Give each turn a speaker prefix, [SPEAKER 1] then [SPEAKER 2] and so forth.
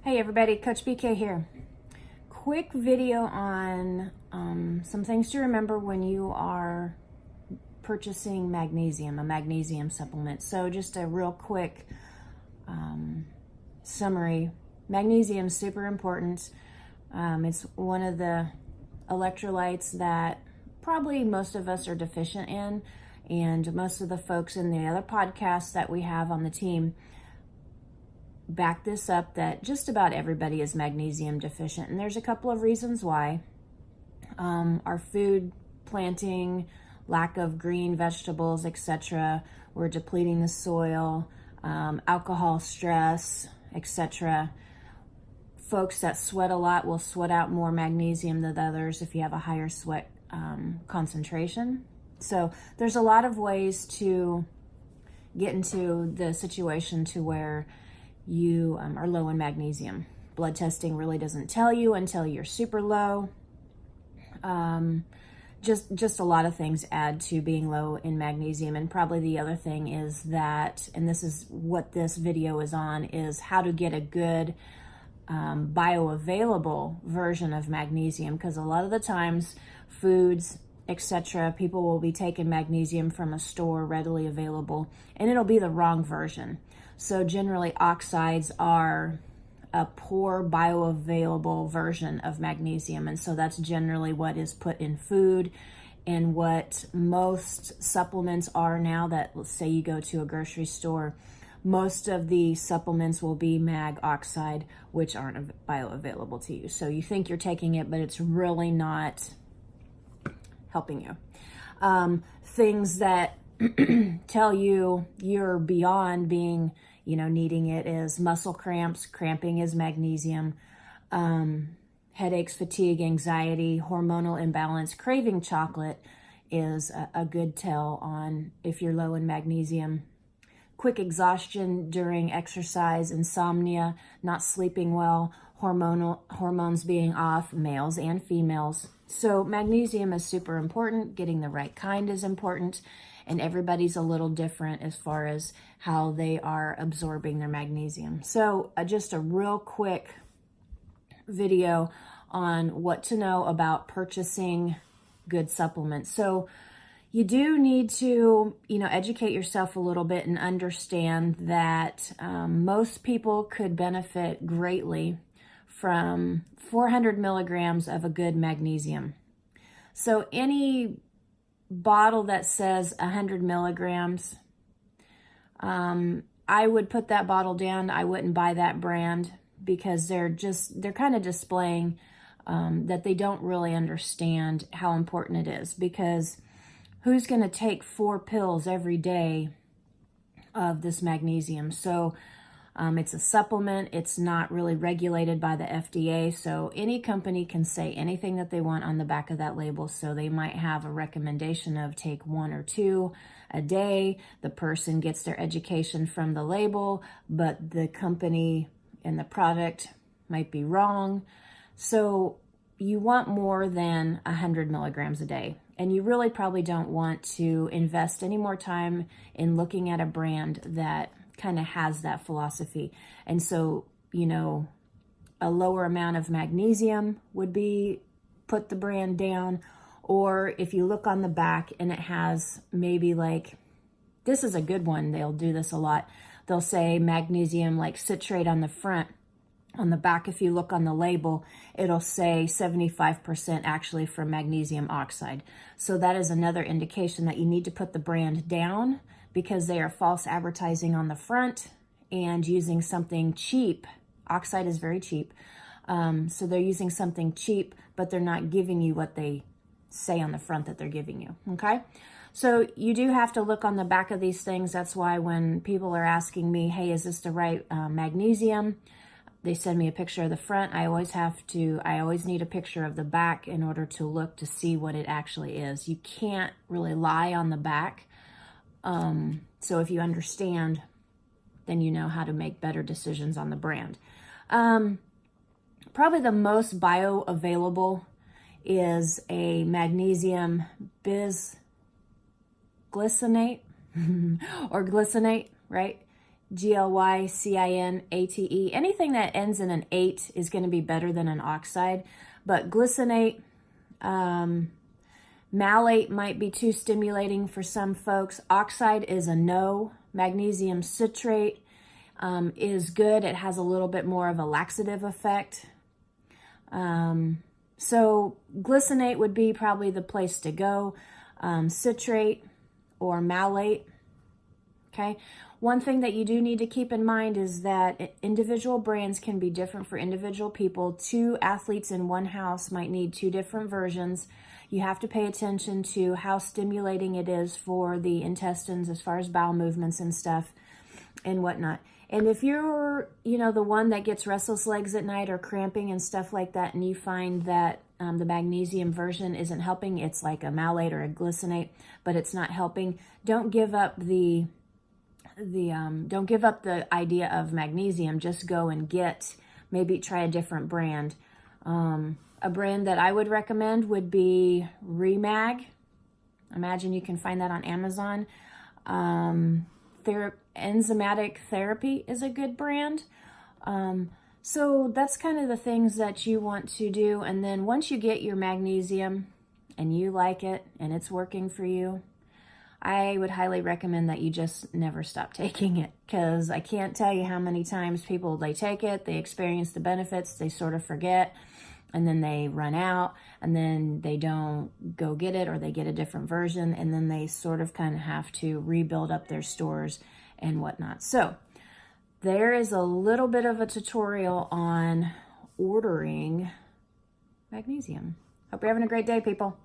[SPEAKER 1] Hey everybody, Coach BK here. Quick video on some things to remember when you are purchasing magnesium, a magnesium supplement. So just a real quick summary. Magnesium is super important. It's one of the electrolytes that probably most of us are deficient in, and most of the folks in the other podcasts that we have on the team back this up, that just about everybody is magnesium deficient, and there's a couple of reasons why. Our food planting, lack of green vegetables, etc. We're depleting the soil, alcohol, stress, etc. Folks that sweat a lot will sweat out more magnesium than others if you have a higher sweat concentration. So there's a lot of ways to get into the situation to where you are low in magnesium. Blood testing really doesn't tell you until you're super low. Just a lot of things add to being low in magnesium. And probably the other thing is that, and this is what this video is on, is how to get a good bioavailable version of magnesium, because a lot of the times foods, etc., people will be taking magnesium from a store readily available, and it'll be the wrong version. So generally oxides are a poor bioavailable version of magnesium, and so that's generally what is put in food and what most supplements are now. That, let's say you go to a grocery store, most of the supplements will be mag oxide, which aren't bioavailable to you. So you think you're taking it, but it's really not helping you. Things that tell you you're beyond being, needing it is muscle cramps. Cramping is magnesium. Headaches, fatigue, anxiety, hormonal imbalance, craving chocolate is a good tell on if you're low in magnesium. Quick exhaustion during exercise, insomnia, not sleeping well, hormones being off, males and females. So magnesium is super important. Getting the right kind is important, and everybody's a little different as far as how they are absorbing their magnesium. So just a real quick video on what to know about purchasing good supplements. So you do need to, educate yourself a little bit and understand that most people could benefit greatly from 400 milligrams of a good magnesium. So any bottle that says 100 milligrams, I would put that bottle down. I wouldn't buy that brand, because they're kind of displaying that they don't really understand how important it is, because who's going to take 4 pills every day of this magnesium? So it's a supplement. It's not really regulated by the FDA. So any company can say anything that they want on the back of that label. So they might have a recommendation of take 1 or 2 a day. The person gets their education from the label, but the company and the product might be wrong. So you want more than 100 milligrams a day. And you really probably don't want to invest any more time in looking at a brand that kind of has that philosophy. And so, a lower amount of magnesium would be put the brand down. Or if you look on the back and it has maybe like, this is a good one, they'll do this a lot. They'll say magnesium like citrate on the front. On the back, if you look on the label, it'll say 75% actually from magnesium oxide. So that is another indication that you need to put the brand down, because they are false advertising on the front and using something cheap. Oxide is very cheap. So they're using something cheap, but they're not giving you what they say on the front that they're giving you, okay? So you do have to look on the back of these things. That's why when people are asking me, hey, is this the right magnesium? They send me a picture of the front. I always need a picture of the back in order to look to see what it actually is. You can't really lie on the back. So if you understand, then you know how to make better decisions on the brand. Probably the most bioavailable is a magnesium bisglycinate or glycinate, right? glycinate. Anything that ends in an 8 is going to be better than an oxide. But glycinate, malate might be too stimulating for some folks. Oxide is a no. Magnesium citrate is good. It has a little bit more of a laxative effect. So glycinate would be probably the place to go. Citrate or malate. Okay. One thing that you do need to keep in mind is that individual brands can be different for individual people. 2 athletes in one house might need 2 different versions. You have to pay attention to how stimulating it is for the intestines as far as bowel movements and stuff and whatnot. And if you're, the one that gets restless legs at night or cramping and stuff like that, and you find that the magnesium version isn't helping, it's like a malate or a glycinate, but it's not helping, don't give up the idea of magnesium. Just go and maybe try a different brand. A brand that I would recommend would be Remag. Imagine you can find that on Amazon. Enzymatic Therapy is a good brand. So that's kind of the things that you want to do. And then once you get your magnesium and you like it and it's working for you, I would highly recommend that you just never stop taking it, because I can't tell you how many times they take it, they experience the benefits, they sort of forget, and then they run out, and then they don't go get it, or they get a different version, and then they sort of kind of have to rebuild up their stores and whatnot. So there is a little bit of a tutorial on ordering magnesium. Hope you're having a great day, people.